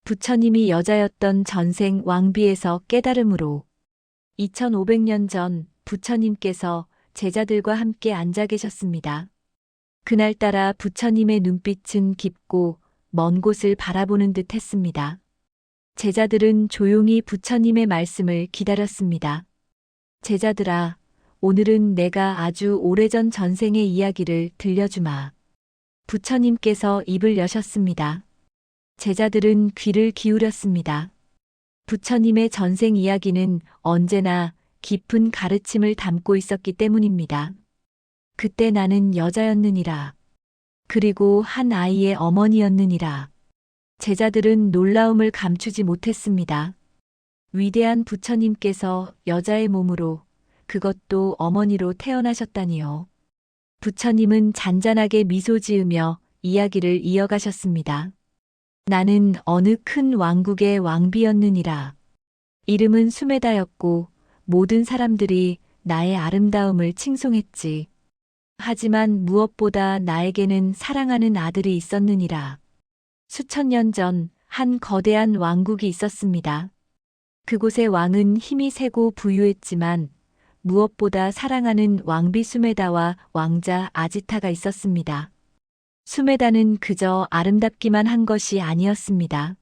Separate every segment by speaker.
Speaker 1: 부처님이 여자였던 전생 왕비에서 깨달음으로 2500년 전 부처님께서 제자들과 함께 앉아 계셨습니다. 그날따라 부처님의 눈빛은 깊고 먼 곳을 바라보는 듯 했습니다. 제자들은 조용히 부처님의 말씀을 기다렸습니다. 제자들아, 오늘은 내가 아주 오래전 전생의 이야기를 들려주마. 부처님께서 입을 여셨습니다. 제자들은 귀를 기울였습니다. 부처님의 전생 이야기는 언제나 깊은 가르침을 담고 있었기 때문입니다. 그때 나는 여자였느니라. 그리고 한 아이의 어머니였느니라. 제자들은 놀라움을 감추지 못했습니다. 위대한 부처님께서 여자의 몸으로, 그것도 어머니로 태어나셨다니요. 부처님은 잔잔하게 미소 지으며 이야기를 이어가셨습니다. 나는 어느 큰 왕국의 왕비였느니라. 이름은 수메다였고 모든 사람들이 나의 아름다움을 칭송했지. 하지만 무엇보다 나에게는 사랑하는 아들이 있었느니라. 수천 년 전 한 거대한 왕국이 있었습니다. 그곳의 왕은 힘이 세고 부유했지만 무엇보다 사랑하는 왕비 수메다와 왕자 아지타가 있었습니다. 수메다는 그저 아름답기만 한 것이 아니었습니다.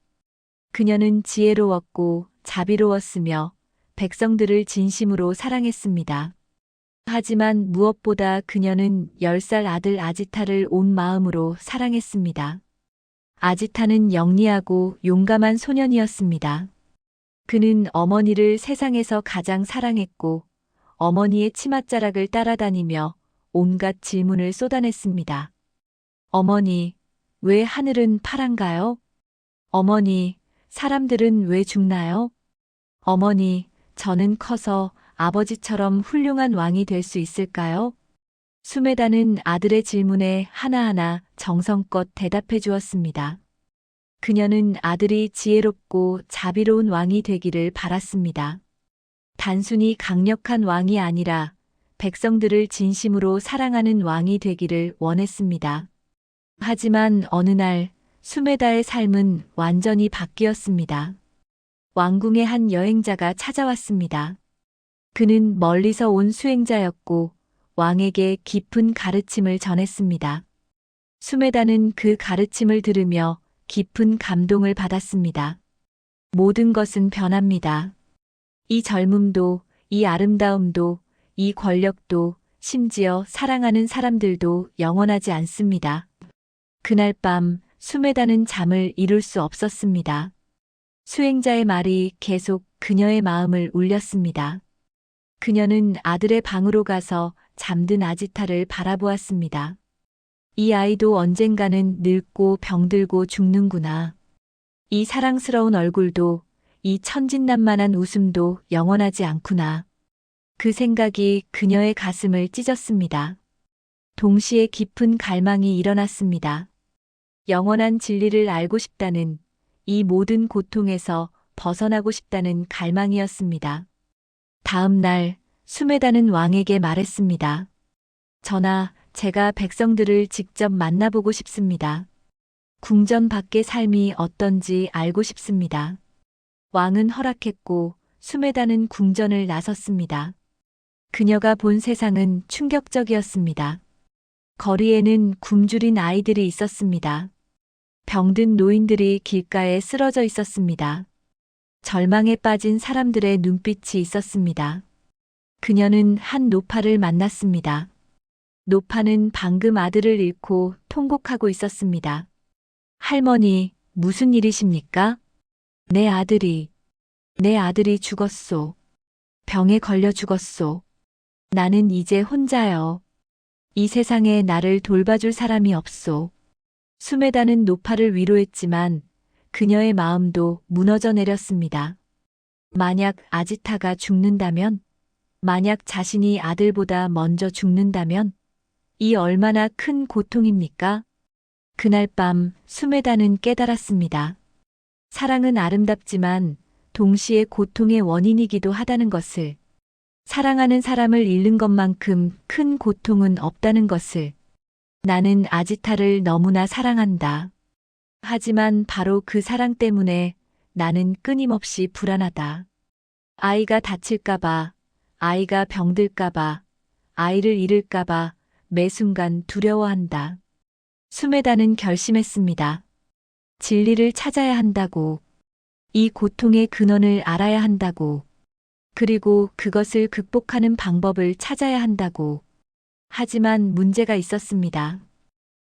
Speaker 1: 그녀는 지혜로웠고 자비로웠으며 백성들을 진심으로 사랑했습니다. 하지만 무엇보다 그녀는 10살 아들 아지타를 온 마음으로 사랑했습니다. 아지타는 영리하고 용감한 소년이었습니다. 그는 어머니를 세상에서 가장 사랑했고 어머니의 치맛자락을 따라다니며 온갖 질문을 쏟아냈습니다. 어머니, 왜 하늘은 파란가요? 어머니, 사람들은 왜 죽나요? 어머니, 저는 커서 아버지처럼 훌륭한 왕이 될 수 있을까요? 수메다는 아들의 질문에 하나하나 정성껏 대답해 주었습니다. 그녀는 아들이 지혜롭고 자비로운 왕이 되기를 바랐습니다. 단순히 강력한 왕이 아니라 백성들을 진심으로 사랑하는 왕이 되기를 원했습니다. 하지만 어느 날 수메다의 삶은 완전히 바뀌었습니다. 왕궁의 한 여행자가 찾아왔습니다. 그는 멀리서 온 수행자였고 왕에게 깊은 가르침을 전했습니다. 수메다는 그 가르침을 들으며 깊은 감동을 받았습니다. 모든 것은 변합니다. 이 젊음도, 이 아름다움도, 이 권력도, 심지어 사랑하는 사람들도 영원하지 않습니다. 그날 밤 수메다는 잠을 이룰 수 없었습니다. 수행자의 말이 계속 그녀의 마음을 울렸습니다. 그녀는 아들의 방으로 가서 잠든 아지타를 바라보았습니다. 이 아이도 언젠가는 늙고 병들고 죽는구나. 이 사랑스러운 얼굴도, 이 천진난만한 웃음도 영원하지 않구나. 그 생각이 그녀의 가슴을 찢었습니다. 동시에 깊은 갈망이 일어났습니다. 영원한 진리를 알고 싶다는, 이 모든 고통에서 벗어나고 싶다는 갈망이었습니다. 다음 날 수메다는 왕에게 말했습니다. 전하, 제가 백성들을 직접 만나보고 싶습니다. 궁전 밖의 삶이 어떤지 알고 싶습니다. 왕은 허락했고 수메다는 궁전을 나섰습니다. 그녀가 본 세상은 충격적이었습니다. 거리에는 굶주린 아이들이 있었습니다. 병든 노인들이 길가에 쓰러져 있었습니다. 절망에 빠진 사람들의 눈빛이 있었습니다. 그녀는 한 노파를 만났습니다. 노파는 방금 아들을 잃고 통곡하고 있었습니다. 할머니, 무슨 일이십니까? 내 아들이 죽었소. 병에 걸려 죽었소. 나는 이제 혼자요. 이 세상에 나를 돌봐줄 사람이 없소. 수메다는 노파를 위로했지만 그녀의 마음도 무너져 내렸습니다. 만약 아지타가 죽는다면, 만약 자신이 아들보다 먼저 죽는다면, 이 얼마나 큰 고통입니까? 그날 밤 수메다는 깨달았습니다. 사랑은 아름답지만 동시에 고통의 원인이기도 하다는 것을, 사랑하는 사람을 잃는 것만큼 큰 고통은 없다는 것을. 나는 아지타를 너무나 사랑한다. 하지만 바로 그 사랑 때문에 나는 끊임없이 불안하다. 아이가 다칠까봐, 아이가 병들까봐, 아이를 잃을까봐 매 순간 두려워한다. 수메다는 결심했습니다. 진리를 찾아야 한다고. 이 고통의 근원을 알아야 한다고. 그리고 그것을 극복하는 방법을 찾아야 한다고. 하지만 문제가 있었습니다.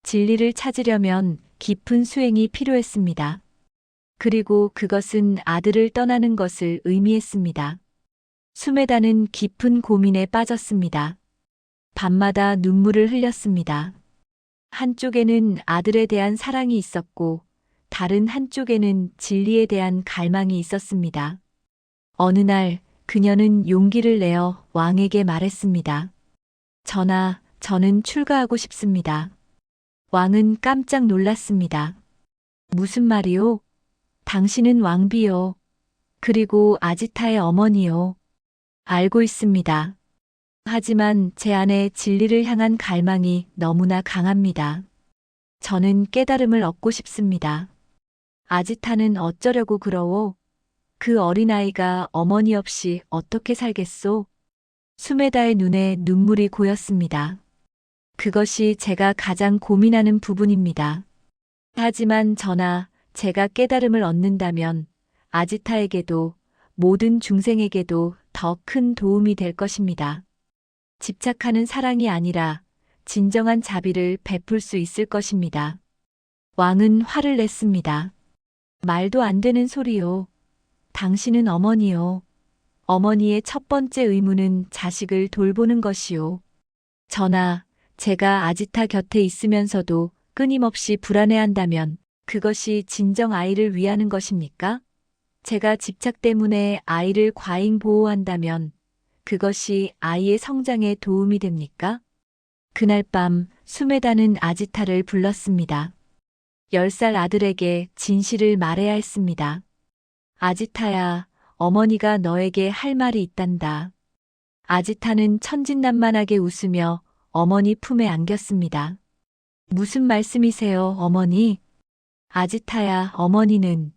Speaker 1: 진리를 찾으려면 깊은 수행이 필요했습니다. 그리고 그것은 아들을 떠나는 것을 의미했습니다. 수메다는 깊은 고민에 빠졌습니다. 밤마다 눈물을 흘렸습니다. 한쪽에는 아들에 대한 사랑이 있었고, 다른 한쪽에는 진리에 대한 갈망이 있었습니다. 어느 날 그녀는 용기를 내어 왕에게 말했습니다. 전하, 저는 출가하고 싶습니다. 왕은 깜짝 놀랐습니다. 무슨 말이요? 당신은 왕비요. 그리고 아지타의 어머니요. 알고 있습니다. 하지만 제 안에 진리를 향한 갈망이 너무나 강합니다. 저는 깨달음을 얻고 싶습니다. 아지타는 어쩌려고 그러오? 그 어린아이가 어머니 없이 어떻게 살겠소? 수메다의 눈에 눈물이 고였습니다. 그것이 제가 가장 고민하는 부분입니다. 하지만 전하, 제가 깨달음을 얻는다면 아지타에게도 모든 중생에게도 더 큰 도움이 될 것입니다. 집착하는 사랑이 아니라 진정한 자비를 베풀 수 있을 것입니다. 왕은 화를 냈습니다. 말도 안 되는 소리요. 당신은 어머니요. 어머니의 첫 번째 의무는 자식을 돌보는 것이요. 전하, 제가 아지타 곁에 있으면서도 끊임없이 불안해한다면 그것이 진정 아이를 위하는 것입니까? 제가 집착 때문에 아이를 과잉 보호한다면 그것이 아이의 성장에 도움이 됩니까? 그날 밤 수메다는 아지타를 불렀습니다. 10살 아들에게 진실을 말해야 했습니다. 아지타야, 어머니가 너에게 할 말이 있단다. 아지타는 천진난만하게 웃으며 어머니 품에 안겼습니다. 무슨 말씀이세요, 어머니? 아지타야, 어머니는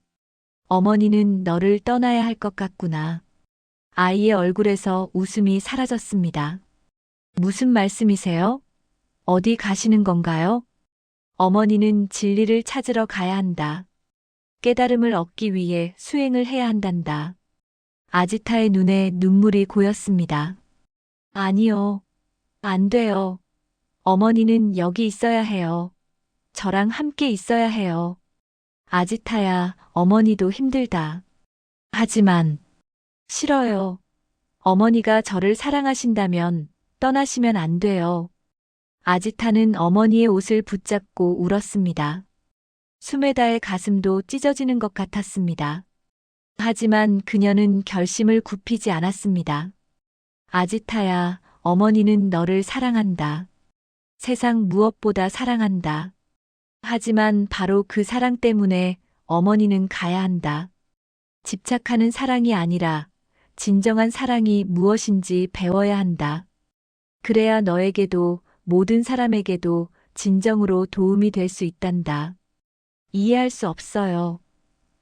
Speaker 1: 너를 떠나야 할 것 같구나. 아이의 얼굴에서 웃음이 사라졌습니다. 무슨 말씀이세요? 어디 가시는 건가요? 어머니는 진리를 찾으러 가야 한다. 깨달음을 얻기 위해 수행을 해야 한단다. 아지타의 눈에 눈물이 고였습니다. 아니요. 안 돼요. 어머니는 여기 있어야 해요. 저랑 함께 있어야 해요. 아지타야, 어머니도 힘들다. 하지만 싫어요. 어머니가 저를 사랑하신다면 떠나시면 안 돼요. 아지타는 어머니의 옷을 붙잡고 울었습니다. 수메다의 가슴도 찢어지는 것 같았습니다. 하지만 그녀는 결심을 굽히지 않았습니다. 아지타야, 어머니는 너를 사랑한다. 세상 무엇보다 사랑한다. 하지만 바로 그 사랑 때문에 어머니는 가야 한다. 집착하는 사랑이 아니라 진정한 사랑이 무엇인지 배워야 한다. 그래야 너에게도 모든 사람에게도 진정으로 도움이 될 수 있단다. 이해할 수 없어요.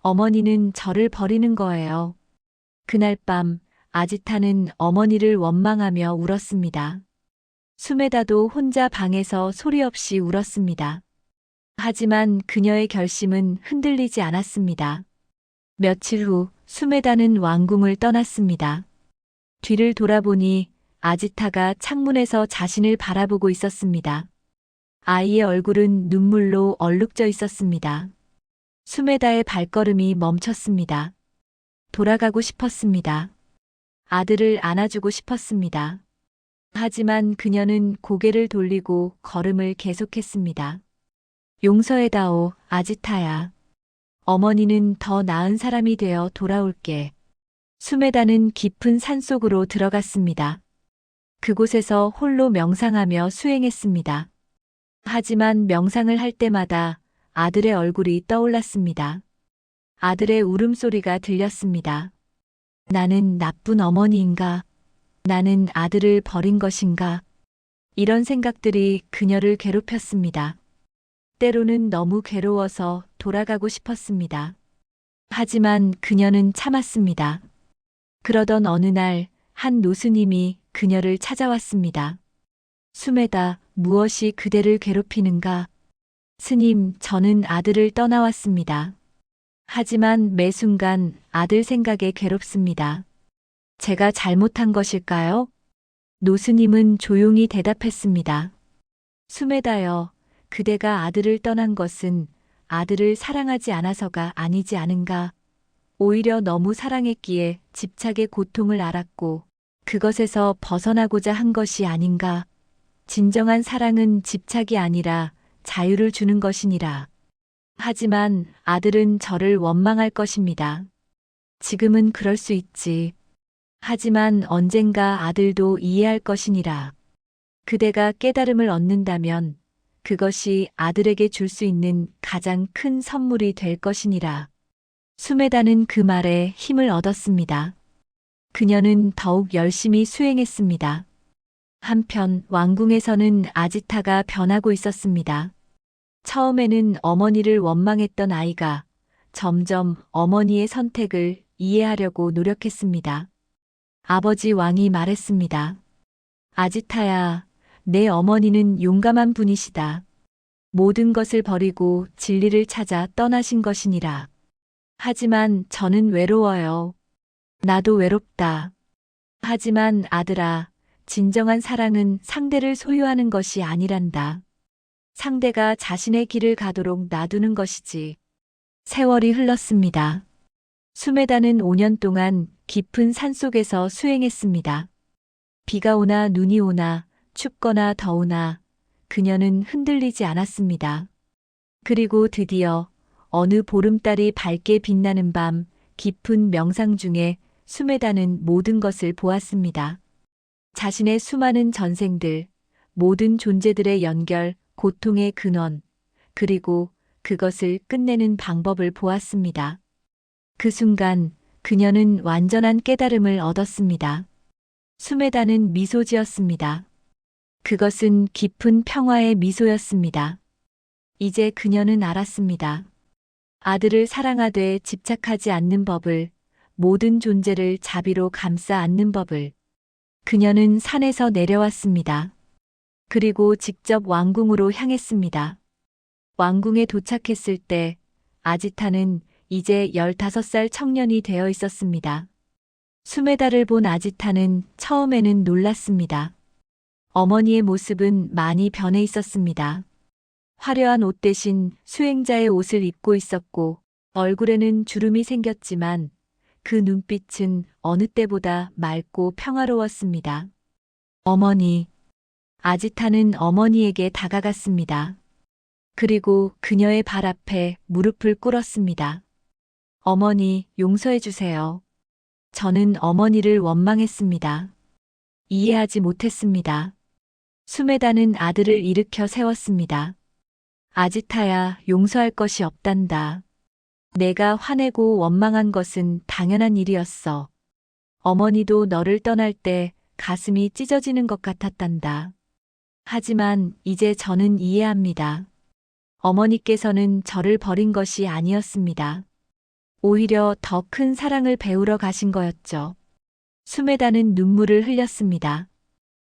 Speaker 1: 어머니는 저를 버리는 거예요. 그날 밤 아지타는 어머니를 원망하며 울었습니다. 수메다도 혼자 방에서 소리 없이 울었습니다. 하지만 그녀의 결심은 흔들리지 않았습니다. 며칠 후 수메다는 왕궁을 떠났습니다. 뒤를 돌아보니 아지타가 창문에서 자신을 바라보고 있었습니다. 아이의 얼굴은 눈물로 얼룩져 있었습니다. 수메다의 발걸음이 멈췄습니다. 돌아가고 싶었습니다. 아들을 안아주고 싶었습니다. 하지만 그녀는 고개를 돌리고 걸음을 계속했습니다. 용서해다오, 아지타야. 어머니는 더 나은 사람이 되어 돌아올게. 수메다는 깊은 산속으로 들어갔습니다. 그곳에서 홀로 명상하며 수행했습니다. 하지만 명상을 할 때마다 아들의 얼굴이 떠올랐습니다. 아들의 울음소리가 들렸습니다. 나는 나쁜 어머니인가? 나는 아들을 버린 것인가? 이런 생각들이 그녀를 괴롭혔습니다. 때로는 너무 괴로워서 돌아가고 싶었습니다. 하지만 그녀는 참았습니다. 그러던 어느 날 한 노스님이 그녀를 찾아왔습니다. 수메다, 무엇이 그대를 괴롭히는가? 스님, 저는 아들을 떠나왔습니다. 하지만 매 순간 아들 생각에 괴롭습니다. 제가 잘못한 것일까요? 노스님은 조용히 대답했습니다. 수메다여, 그대가 아들을 떠난 것은 아들을 사랑하지 않아서가 아니지 않은가? 오히려 너무 사랑했기에 집착의 고통을 알았고 그것에서 벗어나고자 한 것이 아닌가? 진정한 사랑은 집착이 아니라 자유를 주는 것이니라. 하지만 아들은 저를 원망할 것입니다. 지금은 그럴 수 있지. 하지만 언젠가 아들도 이해할 것이니라. 그대가 깨달음을 얻는다면 그것이 아들에게 줄 수 있는 가장 큰 선물이 될 것이니라. 수메다는 그 말에 힘을 얻었습니다. 그녀는 더욱 열심히 수행했습니다. 한편 왕궁에서는 아지타가 변하고 있었습니다. 처음에는 어머니를 원망했던 아이가 점점 어머니의 선택을 이해하려고 노력했습니다. 아버지 왕이 말했습니다. 아지타야, 내 어머니는 용감한 분이시다. 모든 것을 버리고 진리를 찾아 떠나신 것이니라. 하지만 저는 외로워요. 나도 외롭다. 하지만 아들아, 진정한 사랑은 상대를 소유하는 것이 아니란다. 상대가 자신의 길을 가도록 놔두는 것이지. 세월이 흘렀습니다. 수메다는 5년 동안 깊은 산속에서 수행했습니다. 비가 오나 눈이 오나 춥거나 더우나 그녀는 흔들리지 않았습니다. 그리고 드디어 어느 보름달이 밝게 빛나는 밤 깊은 명상 중에 수메다는 모든 것을 보았습니다. 자신의 수많은 전생들, 모든 존재들의 연결, 고통의 근원, 그리고 그것을 끝내는 방법을 보았습니다. 그 순간 그녀는 완전한 깨달음을 얻었습니다. 수메다는 미소 지었습니다. 그것은 깊은 평화의 미소였습니다. 이제 그녀는 알았습니다. 아들을 사랑하되 집착하지 않는 법을, 모든 존재를 자비로 감싸 안는 법을. 그녀는 산에서 내려왔습니다. 그리고 직접 왕궁으로 향했습니다. 왕궁에 도착했을 때 아지타는 이제 15살 청년이 되어 있었습니다. 수메다를 본 아지타는 처음에는 놀랐습니다. 어머니의 모습은 많이 변해 있었습니다. 화려한 옷 대신 수행자의 옷을 입고 있었고 얼굴에는 주름이 생겼지만 그 눈빛은 어느 때보다 맑고 평화로웠습니다. 어머니. 아지타는 어머니에게 다가갔습니다. 그리고 그녀의 발 앞에 무릎을 꿇었습니다. 어머니, 용서해 주세요. 저는 어머니를 원망했습니다. 이해하지 못했습니다. 수메다는 아들을 일으켜 세웠습니다. 아지타야, 용서할 것이 없단다. 내가 화내고 원망한 것은 당연한 일이었어. 어머니도 너를 떠날 때 가슴이 찢어지는 것 같았단다. 하지만 이제 저는 이해합니다. 어머니께서는 저를 버린 것이 아니었습니다. 오히려 더 큰 사랑을 배우러 가신 거였죠. 수메다는 눈물을 흘렸습니다.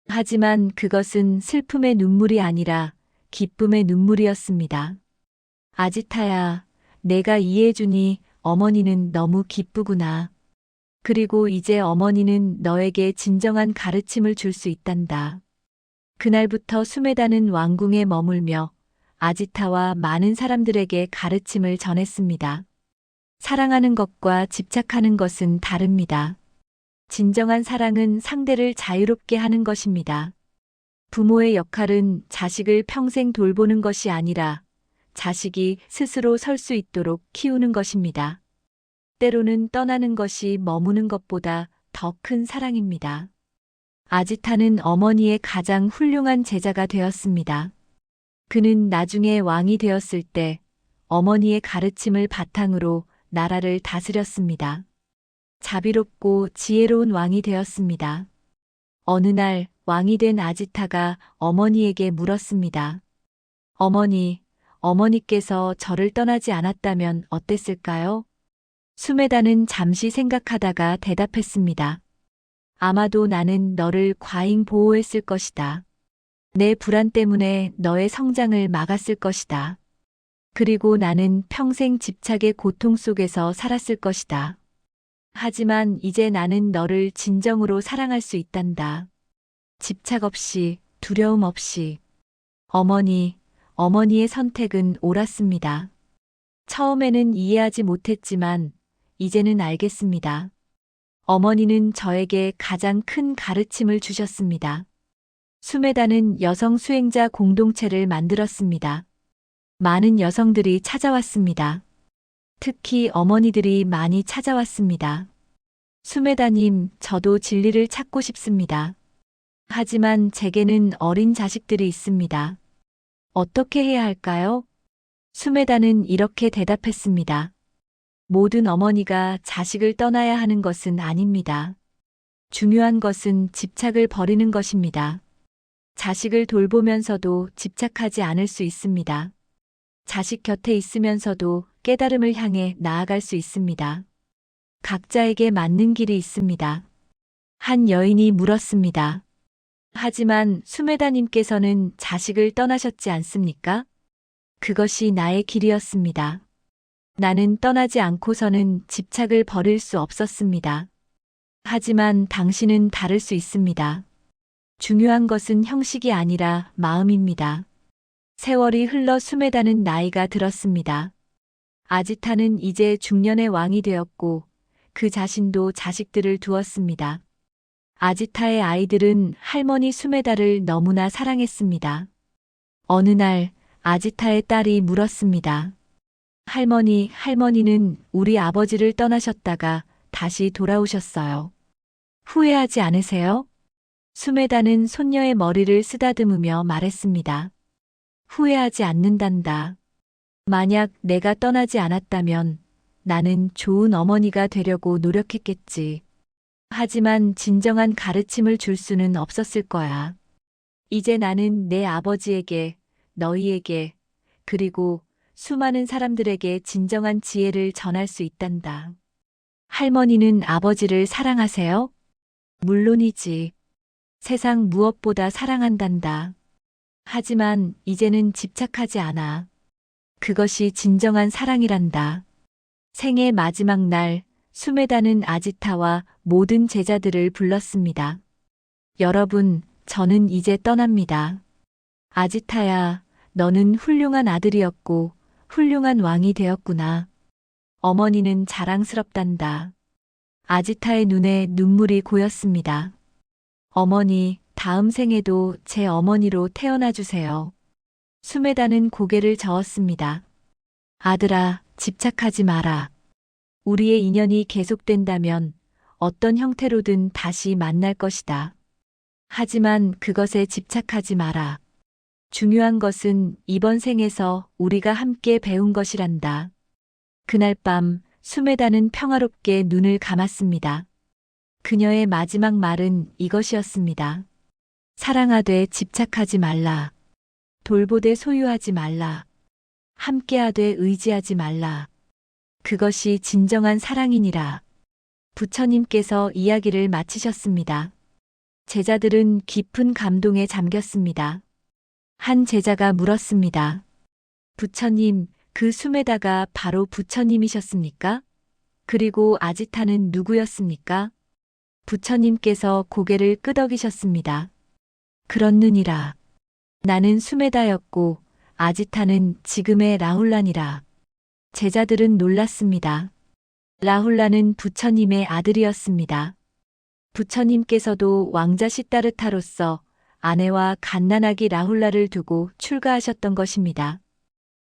Speaker 1: 하지만 그것은 슬픔의 눈물이 아니라 기쁨의 눈물이었습니다. 아지타야, 내가 이해해주니 어머니는 너무 기쁘구나. 그리고 이제 어머니는 너에게 진정한 가르침을 줄 수 있단다. 그날부터 수메다는 왕궁에 머물며 아지타와 많은 사람들에게 가르침을 전했습니다. 사랑하는 것과 집착하는 것은 다릅니다. 진정한 사랑은 상대를 자유롭게 하는 것입니다. 부모의 역할은 자식을 평생 돌보는 것이 아니라 자식이 스스로 설 수 있도록 키우는 것입니다. 때로는 떠나는 것이 머무는 것보다 더 큰 사랑입니다. 아지타는 어머니의 가장 훌륭한 제자가 되었습니다. 그는 나중에 왕이 되었을 때 어머니의 가르침을 바탕으로 나라를 다스렸습니다. 자비롭고 지혜로운 왕이 되었습니다. 어느 날 왕이 된 아지타가 어머니에게 물었습니다. 어머니, 어머니께서 저를 떠나지 않았다면 어땠을까요? 수메다는 잠시 생각하다가 대답했습니다. 아마도 나는 너를 과잉 보호했을 것이다. 내 불안 때문에 너의 성장을 막았을 것이다. 그리고 나는 평생 집착의 고통 속에서 살았을 것이다. 하지만 이제 나는 너를 진정으로 사랑할 수 있단다. 집착 없이, 두려움 없이. 어머니의 선택은 옳았습니다. 처음에는 이해하지 못했지만, 이제는 알겠습니다. 어머니는 저에게 가장 큰 가르침을 주셨습니다. 수메다는 여성 수행자 공동체를 만들었습니다. 많은 여성들이 찾아왔습니다. 특히 어머니들이 많이 찾아왔습니다. 수메다님, 저도 진리를 찾고 싶습니다. 하지만 제게는 어린 자식들이 있습니다. 어떻게 해야 할까요? 수메다는 이렇게 대답했습니다. 모든 어머니가 자식을 떠나야 하는 것은 아닙니다. 중요한 것은 집착을 버리는 것입니다. 자식을 돌보면서도 집착하지 않을 수 있습니다. 자식 곁에 있으면서도 깨달음을 향해 나아갈 수 있습니다. 각자에게 맞는 길이 있습니다. 한 여인이 물었습니다. 하지만 수메다님께서는 자식을 떠나셨지 않습니까? 그것이 나의 길이었습니다. 나는 떠나지 않고서는 집착을 버릴 수 없었습니다. 하지만 당신은 다를 수 있습니다. 중요한 것은 형식이 아니라 마음입니다. 세월이 흘러 수메다는 나이가 들었습니다. 아지타는 이제 중년의 왕이 되었고 그 자신도 자식들을 두었습니다. 아지타의 아이들은 할머니 수메다를 너무나 사랑했습니다. 어느 날 아지타의 딸이 물었습니다. 할머니는 우리 아버지를 떠나셨다가 다시 돌아오셨어요. 후회하지 않으세요? 수메다는 손녀의 머리를 쓰다듬으며 말했습니다. 후회하지 않는단다. 만약 내가 떠나지 않았다면 나는 좋은 어머니가 되려고 노력했겠지. 하지만 진정한 가르침을 줄 수는 없었을 거야. 이제 나는 내 아버지에게, 너희에게, 그리고 수많은 사람들에게 진정한 지혜를 전할 수 있단다. 할머니는 아버지를 사랑하세요? 물론이지. 세상 무엇보다 사랑한단다. 하지만 이제는 집착하지 않아. 그것이 진정한 사랑이란다. 생의 마지막 날, 수메다는 아지타와 모든 제자들을 불렀습니다. 여러분, 저는 이제 떠납니다. 아지타야, 너는 훌륭한 아들이었고 훌륭한 왕이 되었구나. 어머니는 자랑스럽단다. 아지타의 눈에 눈물이 고였습니다. 어머니, 다음 생에도 제 어머니로 태어나 주세요. 수메다는 고개를 저었습니다. 아들아, 집착하지 마라. 우리의 인연이 계속된다면 어떤 형태로든 다시 만날 것이다. 하지만 그것에 집착하지 마라. 중요한 것은 이번 생에서 우리가 함께 배운 것이란다. 그날 밤 수메다는 평화롭게 눈을 감았습니다. 그녀의 마지막 말은 이것이었습니다. 사랑하되 집착하지 말라. 돌보되 소유하지 말라. 함께하되 의지하지 말라. 그것이 진정한 사랑이니라. 부처님께서 이야기를 마치셨습니다. 제자들은 깊은 감동에 잠겼습니다. 한 제자가 물었습니다. 부처님, 그 수메다가 바로 부처님이셨습니까? 그리고 아지타는 누구였습니까? 부처님께서 고개를 끄덕이셨습니다. 그렇느니라. 나는 수메다였고 아지타는 지금의 라훌라니라. 제자들은 놀랐습니다. 라훌라는 부처님의 아들이었습니다. 부처님께서도 왕자 시다르타로서 아내와 갓난아기 라훌라를 두고 출가하셨던 것입니다.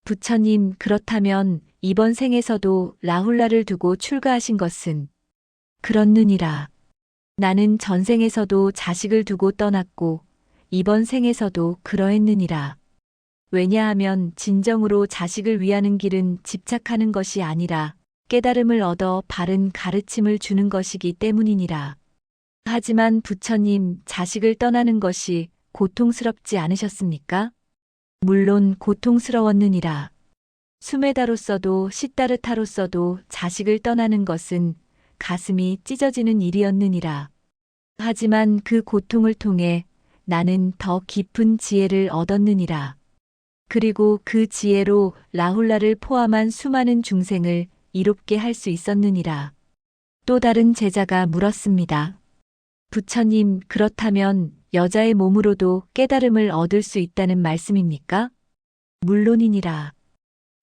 Speaker 1: 부처님, 그렇다면 이번 생에서도 라훌라를 두고 출가하신 것은? 그렇느니라. 나는 전생에서도 자식을 두고 떠났고 이번 생에서도 그러했느니라. 왜냐하면 진정으로 자식을 위하는 길은 집착하는 것이 아니라 깨달음을 얻어 바른 가르침을 주는 것이기 때문이니라. 하지만 부처님, 자식을 떠나는 것이 고통스럽지 않으셨습니까? 물론 고통스러웠느니라. 수메다로서도 시다르타로서도 자식을 떠나는 것은 가슴이 찢어지는 일이었느니라. 하지만 그 고통을 통해 나는 더 깊은 지혜를 얻었느니라. 그리고 그 지혜로 라훌라를 포함한 수많은 중생을 이롭게 할 수 있었느니라. 또 다른 제자가 물었습니다. 부처님, 그렇다면 여자의 몸으로도 깨달음을 얻을 수 있다는 말씀입니까? 물론이니라.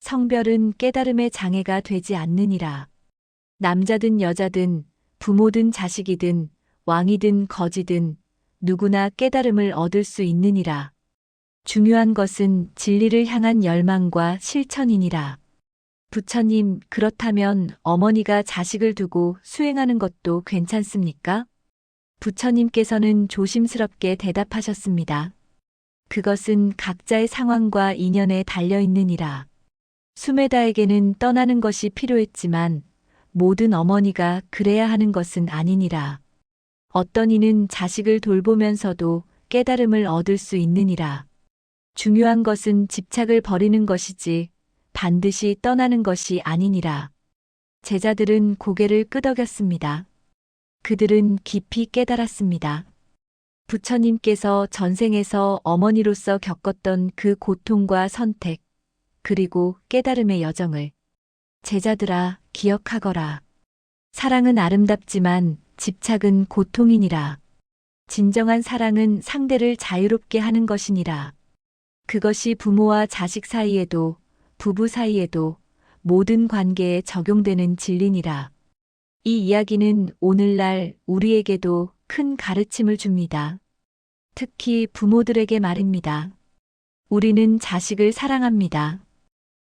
Speaker 1: 성별은 깨달음의 장애가 되지 않느니라. 남자든 여자든 부모든 자식이든 왕이든 거지든 누구나 깨달음을 얻을 수 있느니라. 중요한 것은 진리를 향한 열망과 실천이니라. 부처님, 그렇다면 어머니가 자식을 두고 수행하는 것도 괜찮습니까? 부처님께서는 조심스럽게 대답하셨습니다. 그것은 각자의 상황과 인연에 달려 있느니라. 수메다에게는 떠나는 것이 필요했지만 모든 어머니가 그래야 하는 것은 아니니라. 어떤 이는 자식을 돌보면서도 깨달음을 얻을 수 있느니라. 중요한 것은 집착을 버리는 것이지 반드시 떠나는 것이 아니니라. 제자들은 고개를 끄덕였습니다. 그들은 깊이 깨달았습니다. 부처님께서 전생에서 어머니로서 겪었던 그 고통과 선택, 그리고 깨달음의 여정을 제자들아, 기억하거라. 사랑은 아름답지만 집착은 고통이니라. 진정한 사랑은 상대를 자유롭게 하는 것이니라. 그것이 부모와 자식 사이에도 부부 사이에도 모든 관계에 적용되는 진리니라. 이 이야기는 오늘날 우리에게도 큰 가르침을 줍니다. 특히 부모들에게 말입니다. 우리는 자식을 사랑합니다.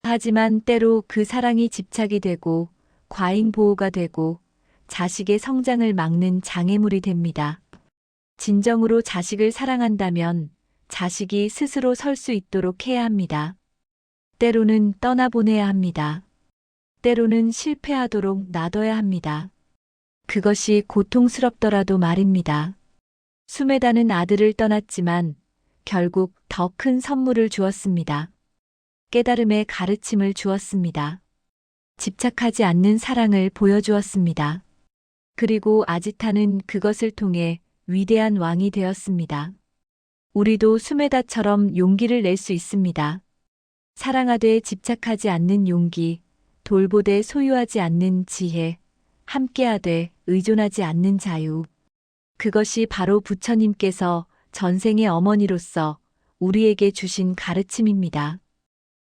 Speaker 1: 하지만 때로 그 사랑이 집착이 되고 과잉 보호가 되고 자식의 성장을 막는 장애물이 됩니다. 진정으로 자식을 사랑한다면 자식이 스스로 설 수 있도록 해야 합니다. 때로는 떠나보내야 합니다. 때로는 실패하도록 놔둬야 합니다. 그것이 고통스럽더라도 말입니다. 수메다는 아들을 떠났지만 결국 더 큰 선물을 주었습니다. 깨달음의 가르침을 주었습니다. 집착하지 않는 사랑을 보여주었습니다. 그리고 아지타는 그것을 통해 위대한 왕이 되었습니다. 우리도 수메다처럼 용기를 낼 수 있습니다. 사랑하되 집착하지 않는 용기, 돌보되 소유하지 않는 지혜, 함께하되 의존하지 않는 자유. 그것이 바로 부처님께서 전생의 어머니로서 우리에게 주신 가르침입니다.